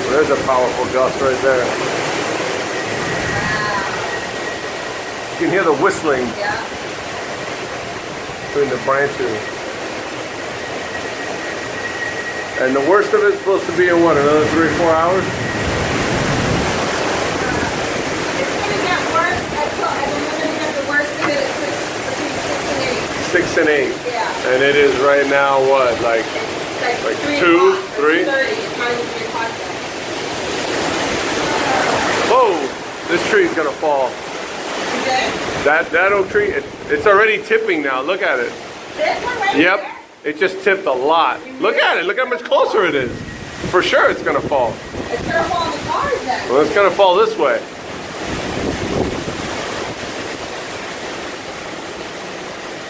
There's a powerful gust right there. You can hear the whistling between the branches. And the worst of it's supposed to be in what, another 3 or 4 hours? It's going to get worse. I'm going to get the worst of it at between 6 and 8. 6 and 8. Yeah. And it is right now what, like 2, 3? 2:30. It's not even 3 o'clock yet. Whoa! This tree's gonna fall. Okay. That oak tree, it's already tipping now. Look at it. This one right Yep. here? It just tipped a lot. Look at it. Look how much closer it is. For sure it's gonna fall. It's going to fall on the cars then. Well, it's gonna fall this way.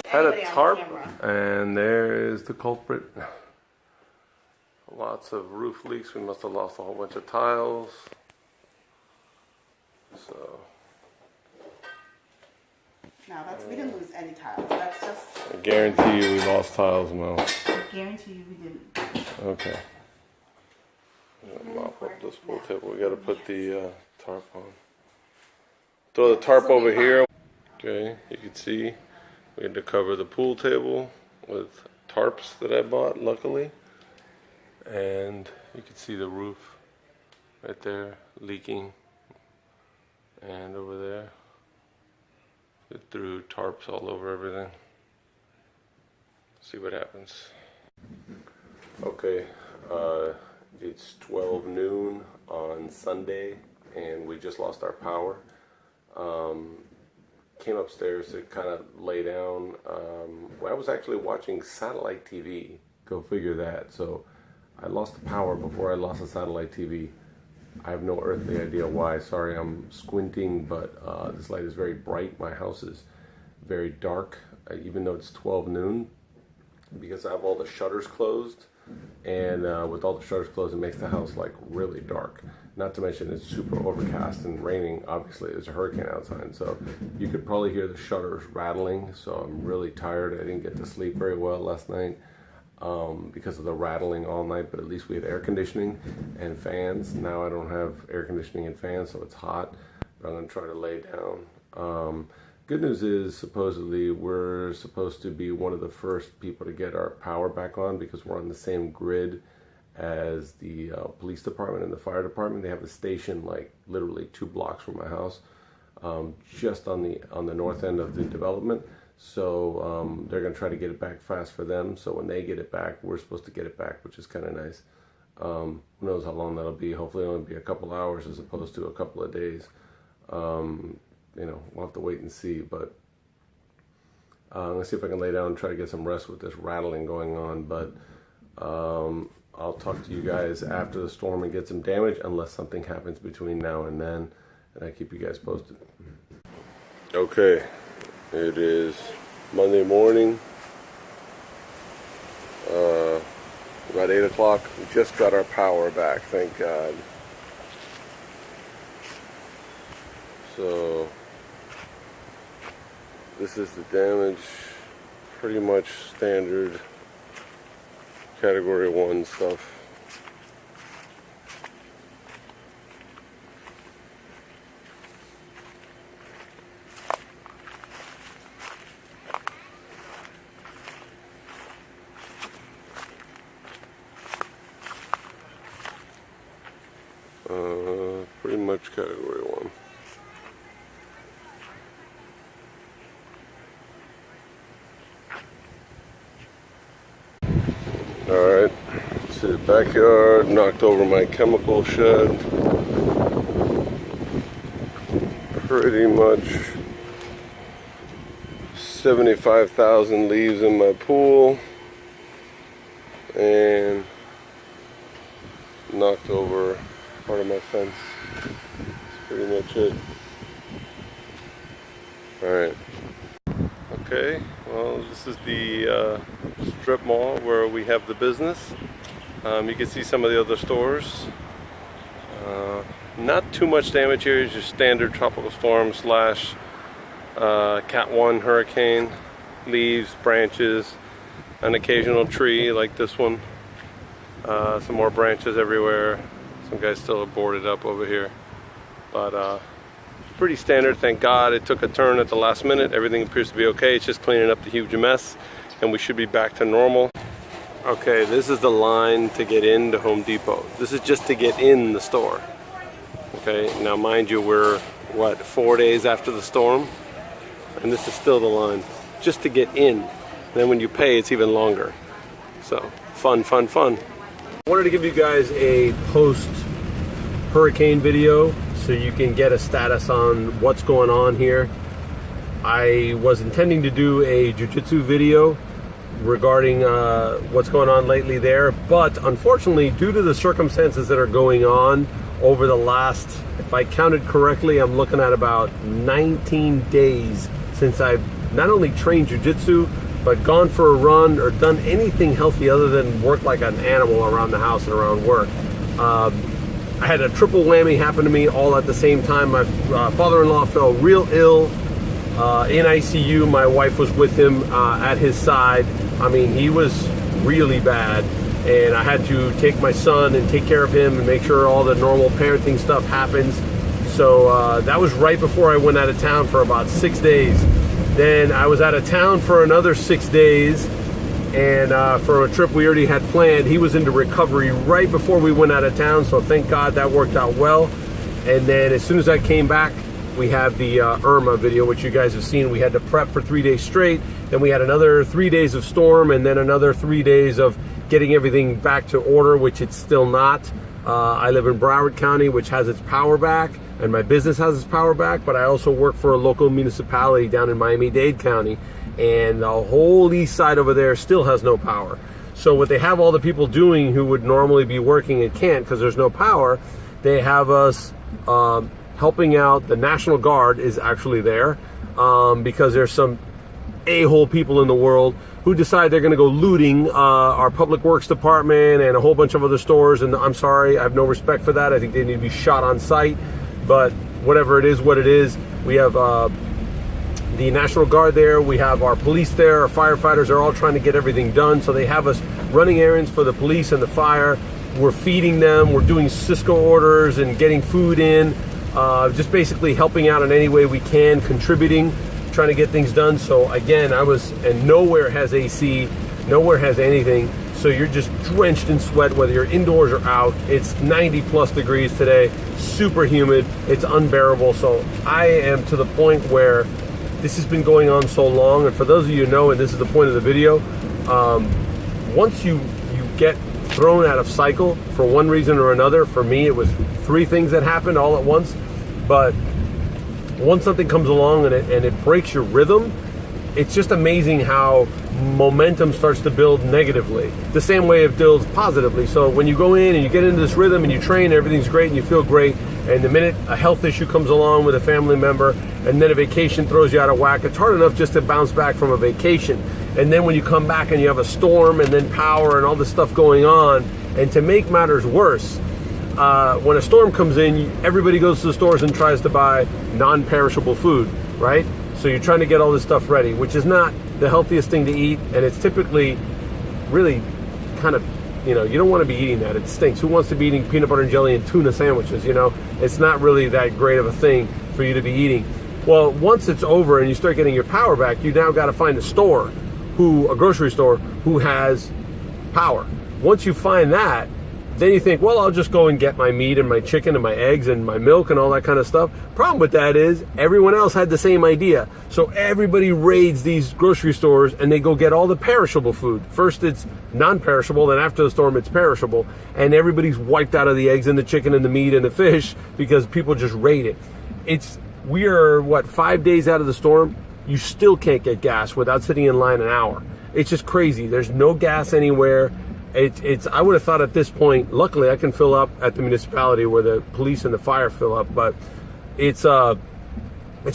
Had a tarp, and there is the culprit. Lots of roof leaks. We must have lost a whole bunch of tiles. So No, we didn't lose any tiles. That's just. I guarantee you we lost tiles, Mel. I guarantee you we didn't. Okay. Mop up this pool table. We got to put the tarp on. Throw the tarp over here. Okay, you can see we had to cover the pool table with tarps that I bought, luckily. And you can see the roof right there leaking. And over there, it threw tarps all over everything. See what happens. Okay, it's 12 noon on Sunday, and we just lost our power. Came upstairs to kind of lay down. Well, I was actually watching satellite TV. Go figure that. So I lost the power before I lost the satellite TV. I have no earthly idea why. Sorry, I'm squinting, but this light is very bright. My house is very dark, even though it's 12 noon, because I have all the shutters closed. And with all the shutters closed, it makes the house like really dark. Not to mention it's super overcast and raining. Obviously, there's a hurricane outside, so you could probably hear the shutters rattling. So I'm really tired. I didn't get to sleep very well last night. Because of the rattling all night, but at least we had air conditioning and fans. Now I don't have air conditioning and fans, so it's hot, but I'm going to try to lay down. Good news is, supposedly, we're supposed to be one of the first people to get our power back on because we're on the same grid as the police department and the fire department. They have a station like literally 2 blocks from my house, just on the north end of the development. So they're going to try to get it back fast for them. So when they get it back, we're supposed to get it back, which is kind of nice. Who knows how long that'll be. Hopefully it'll only be a couple hours as opposed to a couple of days. You know, we'll have to wait and see. But I'm going to see if I can lay down and try to get some rest with this rattling going on. But I'll talk to you guys after the storm and get some damage, unless something happens between now and then. And I keep you guys posted. Okay. It is Monday morning, about 8 o'clock. We just got our power back, thank God. So, this is the damage, pretty much standard Category 1 stuff. Pretty much Category 1. Alright, see the backyard, knocked over my chemical shed. Pretty much 75,000 leaves in my pool. And knocked over part of my fence. That's pretty much it. Alright. Okay, well, this is the strip mall where we have the business. You can see some of the other stores. Not too much damage here. It's just standard tropical storm slash Cat 1 hurricane. Leaves, branches, an occasional tree like this one. Some more branches everywhere. Some guys still are boarded up over here. But pretty standard, thank God. It took a turn at the last minute. Everything appears to be okay. It's just cleaning up the huge mess, and we should be back to normal. Okay, this is the line to get into Home Depot. This is just to get in the store. Okay, now mind you, we're, what, 4 days after the storm? And this is still the line, just to get in. Then when you pay, it's even longer. So, fun, fun, fun. I wanted to give you guys a post-hurricane video so you can get a status on what's going on here. I was intending to do a Jiu Jitsu video regarding what's going on lately there, but unfortunately, due to the circumstances that are going on over the last, if I counted correctly, I'm looking at about 19 days since I've not only trained Jiu Jitsu, but gone for a run or done anything healthy other than work like an animal around the house and around work. I had a triple whammy happen to me all at the same time. My father-in-law fell real ill in ICU. My wife was with him at his side. I mean, he was really bad, and I had to take my son and take care of him and make sure all the normal parenting stuff happens. So that was right before I went out of town for about 6 days. Then I was out of town for another 6 days, and for a trip we already had planned. He was into recovery right before we went out of town, so thank God that worked out well. And then as soon as I came back, we have the Irma video, which you guys have seen. We had to prep for 3 days straight. Then we had another 3 days of storm, and then another 3 days of getting everything back to order, which it's still not. I live in Broward County, which has its power back, and my business has its power back, but I also work for a local municipality down in Miami-Dade County, and the whole east side over there still has no power. So what they have all the people doing who would normally be working and can't because there's no power, they have us helping out. The National Guard is actually there because there's some a-hole people in the world who decide they're going to go looting our public works department and a whole bunch of other stores. And I'm sorry, I have no respect for that. I think they need to be shot on sight. But whatever it is, what it is, we have the National Guard there, we have our police there, our firefighters are all trying to get everything done. So they have us running errands for the police and the fire. We're feeding them, we're doing Cisco orders and getting food in, just basically helping out in any way we can, contributing, trying to get things done. So again, and nowhere has AC, nowhere has anything. So you're just drenched in sweat, whether you're indoors or out. It's 90 plus degrees today, super humid, it's unbearable. So I am to the point where this has been going on so long. And for those of you who know, and this is the point of the video, once you get thrown out of cycle for one reason or another, for me it was 3 things that happened all at once. But once something comes along and it breaks your rhythm, it's just amazing how momentum starts to build negatively the same way it builds positively. So when you go in and you get into this rhythm and you train, everything's great and you feel great, and the minute a health issue comes along with a family member and then a vacation throws you out of whack, it's hard enough just to bounce back from a vacation. And then when you come back and you have a storm and then power and all this stuff going on, and to make matters worse, when a storm comes in, everybody goes to the stores and tries to buy non-perishable food, right? So you're trying to get all this stuff ready, which is not the healthiest thing to eat, and it's typically really kind of, you don't want to be eating that. It stinks. Who wants to be eating peanut butter and jelly and tuna sandwiches, It's not really that great of a thing for you to be eating. Well, once it's over and you start getting your power back, you now got to find a grocery store who has power. Once you find that, then you think, well, I'll just go and get my meat and my chicken and my eggs and my milk and all that kind of stuff. Problem with that is everyone else had the same idea. So everybody raids these grocery stores and they go get all the perishable food. First it's non-perishable, then after the storm it's perishable. And everybody's wiped out of the eggs and the chicken and the meat and the fish because people just raid it. We are, 5 days out of the storm? You still can't get gas without sitting in line an hour. It's just crazy. There's no gas anywhere. I would have thought at this point, luckily I can fill up at the municipality where the police and the fire fill up, but it's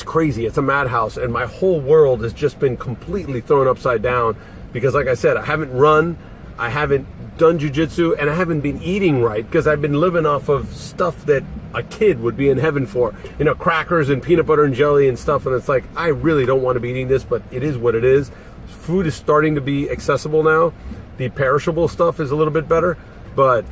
crazy. It's a madhouse, and my whole world has just been completely thrown upside down because, like I said, I haven't run, I haven't done jiu-jitsu, and I haven't been eating right because I've been living off of stuff that a kid would be in heaven for, crackers and peanut butter and jelly and stuff, and it's like, I really don't want to be eating this, but it is what it is. Food is starting to be accessible now. The perishable stuff is a little bit better, but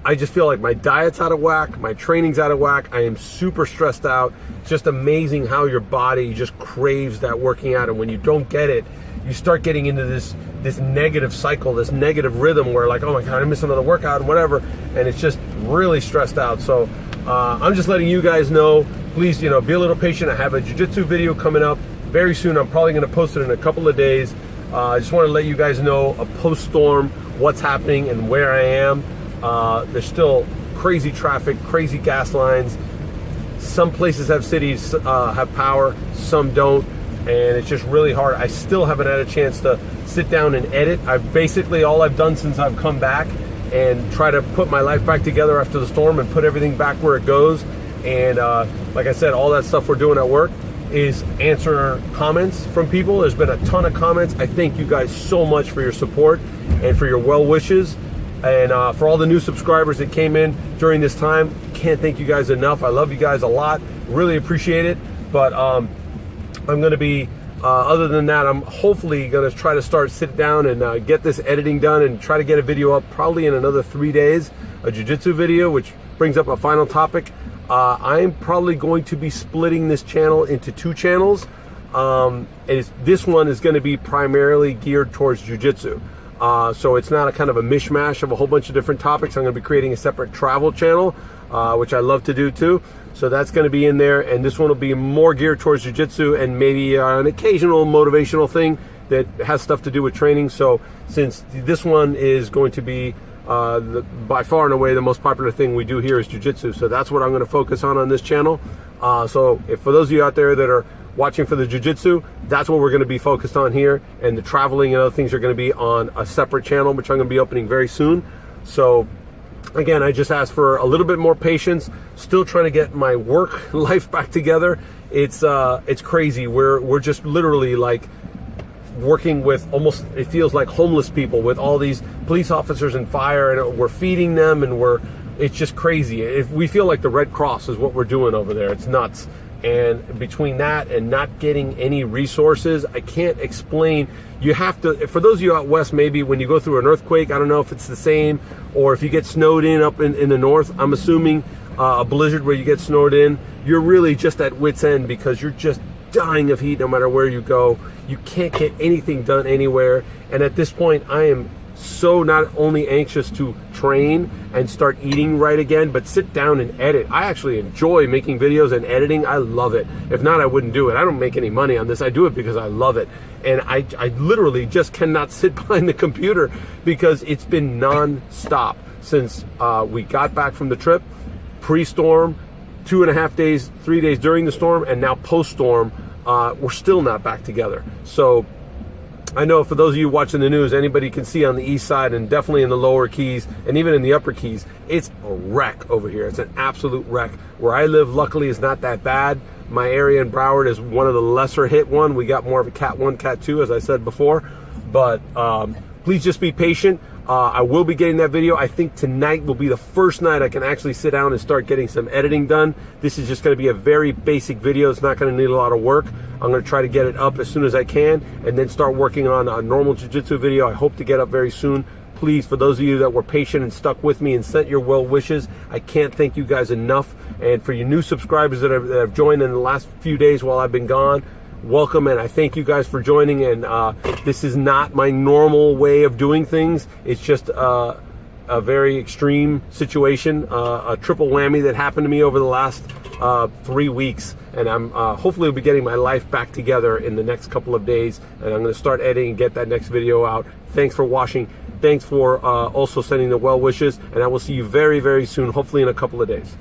I just feel like my diet's out of whack, my training's out of whack, I am super stressed out. It's just amazing how your body just craves that working out, and when you don't get it, you start getting into this negative cycle, this negative rhythm where like, oh my God, I missed another workout and whatever, and it's just really stressed out. So I'm just letting you guys know, please, be a little patient. I have a jiu-jitsu video coming up very soon. I'm probably gonna post it in a couple of days. I just wanna let you guys know a post-storm, what's happening and where I am. There's still crazy traffic, crazy gas lines. Some places have cities, have power, some don't. And it's just really hard. I still haven't had a chance to sit down and edit. All I've done since I've come back and try to put my life back together after the storm and put everything back where it goes. And like I said, all that stuff we're doing at work is answer comments from people. There's been a ton of comments. I thank you guys so much for your support and for your well wishes. And for all the new subscribers that came in during this time, can't thank you guys enough. I love you guys a lot. Really appreciate it. But I'm going to be, other than that, I'm hopefully going to try to sit down and get this editing done and try to get a video up probably in another 3 days, a jiu-jitsu video, which brings up a final topic. I'm probably going to be splitting this channel into 2 channels. This one is going to be primarily geared towards jiu-jitsu. So it's not a kind of a mishmash of a whole bunch of different topics. I'm going to be creating a separate travel channel, which I love to do too. So that's going to be in there, and this one will be more geared towards jiu-jitsu and maybe an occasional motivational thing that has stuff to do with training. So since this one is going to be by far and away the most popular thing we do here is jiu-jitsu, so that's what I'm going to focus on this channel. So if for those of you out there that are watching for the jiu-jitsu, that's what we're going to be focused on here, and the traveling and other things are going to be on a separate channel, which I'm going to be opening very soon. So again, I just ask for a little bit more patience. Still trying to get my work life back together. It's crazy. We're just literally like working with almost, it feels like homeless people with all these police officers and fire, and we're feeding them, and it's just crazy. If we feel like the Red Cross is what we're doing over there, it's nuts. And between that and not getting any resources, I can't explain. You have to, for those of you out west, maybe when you go through an earthquake, I don't know if it's the same, or if you get snowed in up in the north, I'm assuming a blizzard where you get snowed in, you're really just at wit's end because you're just dying of heat no matter where you go. You can't get anything done anywhere. And at this point, I am so not only anxious to train and start eating right again, but sit down and edit. I actually enjoy making videos and editing. I love it. If not, I wouldn't do it. I don't make any money on this. I do it because I love it. And I literally just cannot sit behind the computer because it's been non-stop since we got back from the trip, pre-storm, 2.5 days, 3 days during the storm, and now post-storm. We're still not back together. So I know for those of you watching the news, anybody can see on the east side and definitely in the lower keys and even in the upper keys, it's a wreck over here. It's an absolute wreck. Where I live, luckily, is not that bad. My area in Broward is one of the lesser hit one. We got more of a Cat 1, Cat 2, as I said before. But please just be patient. I will be getting that video. I think tonight will be the first night I can actually sit down and start getting some editing done. This is just going to be a very basic video. It's not going to need a lot of work. I'm going to try to get it up as soon as I can and then start working on a normal jiu-jitsu video. I hope to get up very soon. Please, for those of you that were patient and stuck with me and sent your well wishes, I can't thank you guys enough. And for your new subscribers that have joined in the last few days while I've been gone, welcome, and I thank you guys for joining. And this is not my normal way of doing things. It's just a very extreme situation, a triple whammy that happened to me over the last 3 weeks, and I'm hopefully will be getting my life back together in the next couple of days, and I'm going to start editing and get that next video out. Thanks for watching. Thanks for also sending the well wishes, and I will see you very, very soon, hopefully in a couple of days.